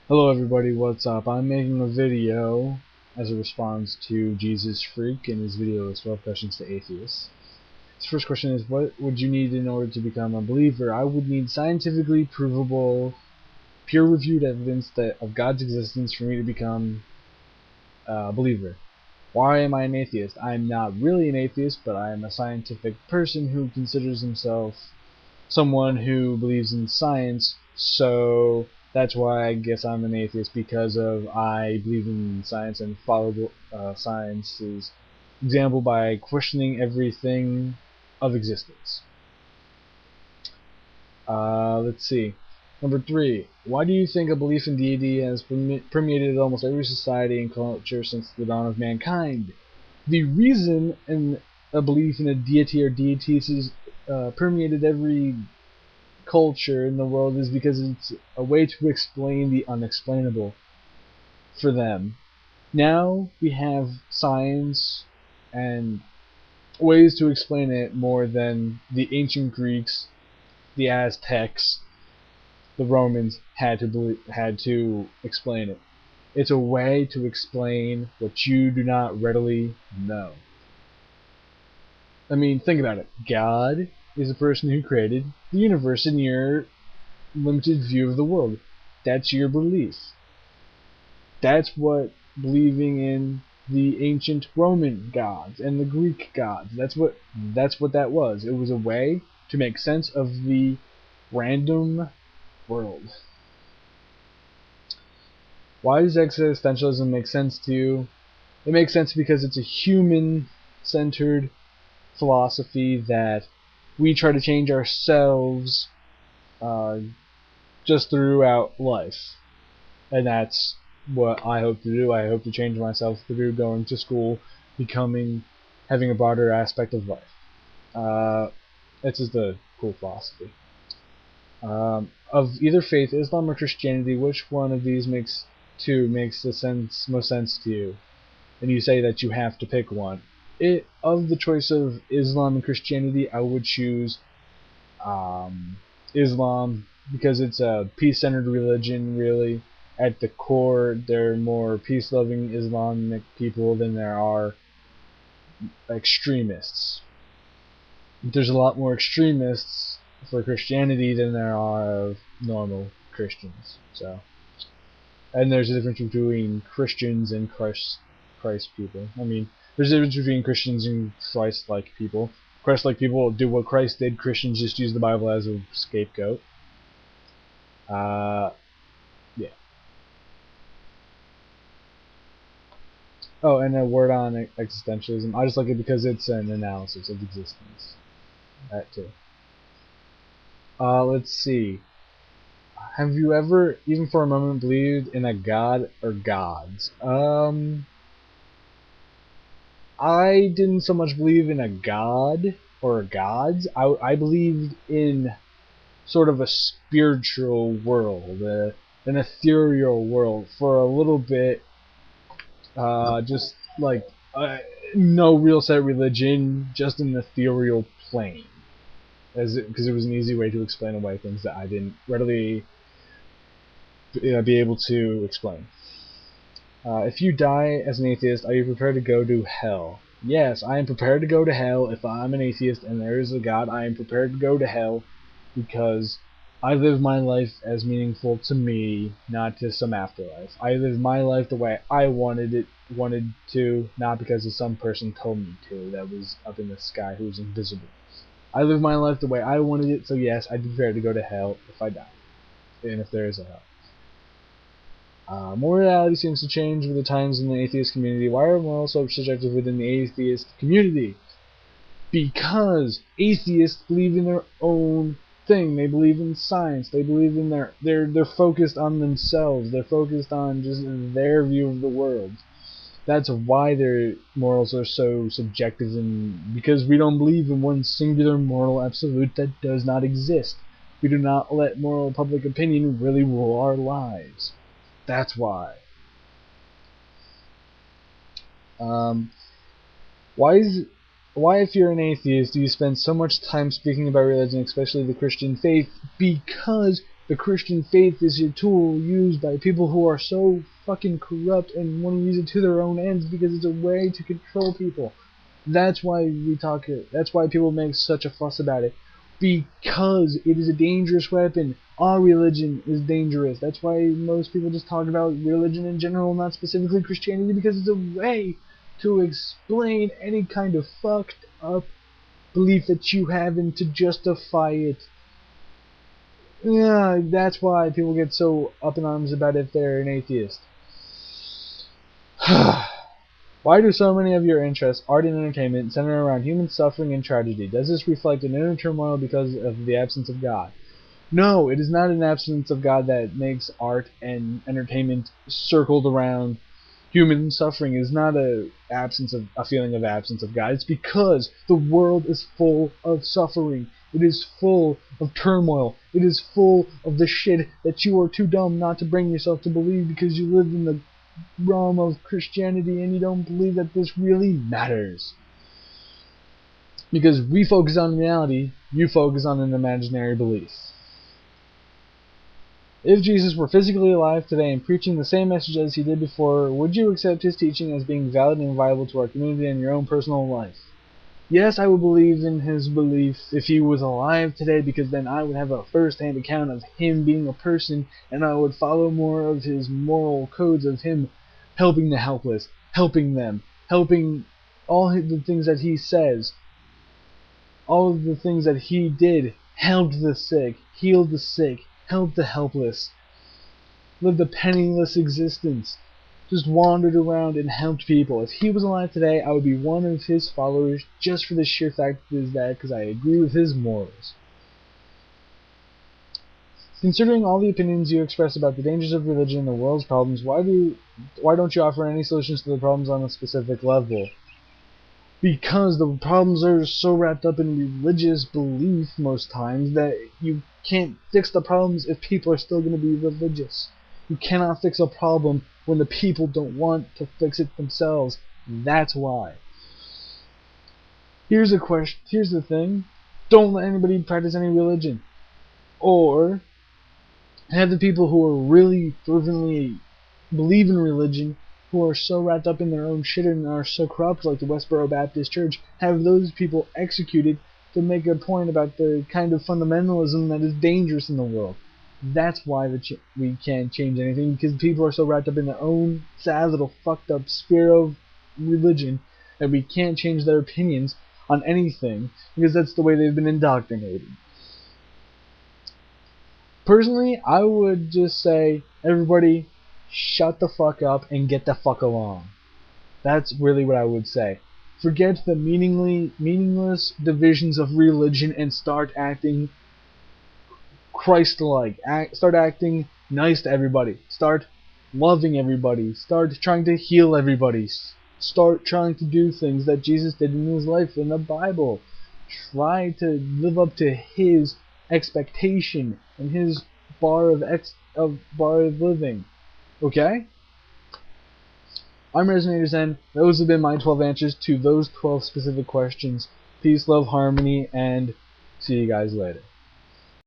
Hello everybody, what's up? I'm making a video as a response to Jesus Freak in his video 12 Questions to Atheists. His first question is, what would you need in order to become a believer? I would need scientifically provable, peer-reviewed evidence of God's existence for me to become a believer. Why am I an atheist? I'm not really an atheist, but I am a scientific person who considers himself someone who believes in science, so that's why I guess I'm an atheist, because of I believe in science and follow science's example by questioning everything of existence. Let's see. Number 3. Why do you think a belief in deity has permeated almost every society and culture since the dawn of mankind? The reason a belief in a deity or deities has permeated every culture in the world is because it's a way to explain the unexplainable for them. Now we have science and ways to explain it more than the ancient Greeks, the Aztecs, the Romans had to explain it. It's a way to explain what you do not readily know. I mean, think about it. God is the person who created the universe in your limited view of the world. That's your belief. That's what believing in the ancient Roman gods and the Greek gods. That's what that was. It was a way to make sense of the random world. Why does existentialism make sense to you? It makes sense because it's a human-centered philosophy that we try to change ourselves just throughout life. And that's what I hope to do. I hope to change myself through going to school, having a broader aspect of life. It's just a cool philosophy. Of either faith, Islam or Christianity, which one of these makes the most sense to you? And you say that you have to pick one. Of the choice of Islam and Christianity, I would choose Islam, because it's a peace-centered religion, really. At the core, there are more peace-loving Islamic people than there are extremists. There's a lot more extremists for Christianity than there are of normal Christians. And there's a difference between Christians and Christ people. I mean, there's a difference between Christians and Christ-like people. Christ-like people do what Christ did. Christians just use the Bible as a scapegoat. Yeah. Oh, and a word on existentialism. I just like it because it's an analysis of existence. That too. Let's see. Have you ever, even for a moment, believed in a god or gods? I didn't so much believe in a god or gods. I believed in sort of a spiritual world, an ethereal world for a little bit. Just like no real set religion, just an ethereal plane, because it was an easy way to explain away things that I didn't readily be able to explain. If you die as an atheist, are you prepared to go to hell? Yes, I am prepared to go to hell. If I'm an atheist and there is a God, I am prepared to go to hell, because I live my life as meaningful to me, not to some afterlife. I live my life the way I wanted to, not because of some person told me to that was up in the sky who was invisible. I live my life the way I wanted it, so yes, I'd be prepared to go to hell if I die, and if there is a hell. Morality seems to change with the times in the atheist community. Why are morals so subjective within the atheist community? Because atheists believe in their own thing. They believe in science. They believe in they're focused on themselves. They're focused on just their view of the world. That's why their morals are so subjective, and because we don't believe in one singular moral absolute that does not exist. We do not let moral public opinion really rule our lives. That's why. Why, if you're an atheist, do you spend so much time speaking about religion, especially the Christian faith? Because The Christian faith is your tool used by people who are so fucking corrupt and want to use it to their own ends because it's a way to control people. That's why that's why people make such a fuss about it. Because it is a dangerous weapon. Our religion is dangerous. That's why most people just talk about religion in general, not specifically Christianity, because it's a way to explain any kind of fucked up belief that you have and to justify it. Yeah, that's why people get so up in arms about if they're an atheist. Why do so many of your interests, art and entertainment, center around human suffering and tragedy? Does this reflect an inner turmoil because of the absence of God? No, it is not an absence of God that makes art and entertainment circled around human suffering. It is not a feeling of absence of God. It's because the world is full of suffering. It is full of turmoil. It is full of the shit that you are too dumb not to bring yourself to believe because you live in the realm of Christianity and you don't believe that this really matters. Because we focus on reality, you focus on an imaginary belief. If Jesus were physically alive today and preaching the same message as he did before, would you accept his teaching as being valid and viable to our community and your own personal life? Yes, I would believe in his belief if he was alive today, because then I would have a first-hand account of him being a person, and I would follow more of his moral codes of him helping the helpless, helping them, helping all the things that he says, all of the things that he did, helped the sick, healed the sick, helped the helpless, lived a penniless existence, just wandered around and helped people. If he was alive today, I would be one of his followers just for the sheer fact that because I agree with his morals. Considering all the opinions you express about the dangers of religion and the world's problems, why don't you offer any solutions to the problems on a specific level? Because the problems are so wrapped up in religious belief most times that you can't fix the problems if people are still going to be religious. You cannot fix a problem when the people don't want to fix it themselves. That's why. Here's the thing. Don't let anybody practice any religion. Or have the people who are really fervently believe in religion, who are so wrapped up in their own shit and are so corrupt, like the Westboro Baptist Church, have those people executed to make a point about the kind of fundamentalism that is dangerous in the world. That's why we can't change anything, because people are so wrapped up in their own sad little fucked up sphere of religion that we can't change their opinions on anything, because that's the way they've been indoctrinated. Personally, I would just say, everybody, shut the fuck up and get the fuck along. That's really what I would say. Forget the meaningless divisions of religion and start acting Christ-like. Start acting nice to everybody. Start loving everybody. Start trying to heal everybody. Start trying to do things that Jesus did in his life in the Bible. Try to live up to his expectation and his bar of living. Okay? I'm Resonator Zen. Those have been my 12 answers to those 12 specific questions. Peace, love, harmony, and see you guys later.